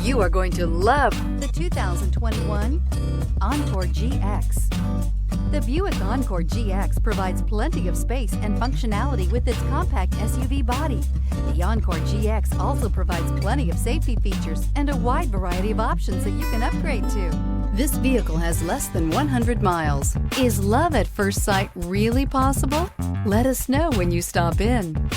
You are going to love the 2021 Encore GX. The Buick Encore GX provides plenty of space and functionality with its compact SUV body. The Encore GX also provides plenty of safety features and a wide variety of options that you can upgrade to. This vehicle has less than 100 miles. Is love at first sight really possible? Let us know when you stop in.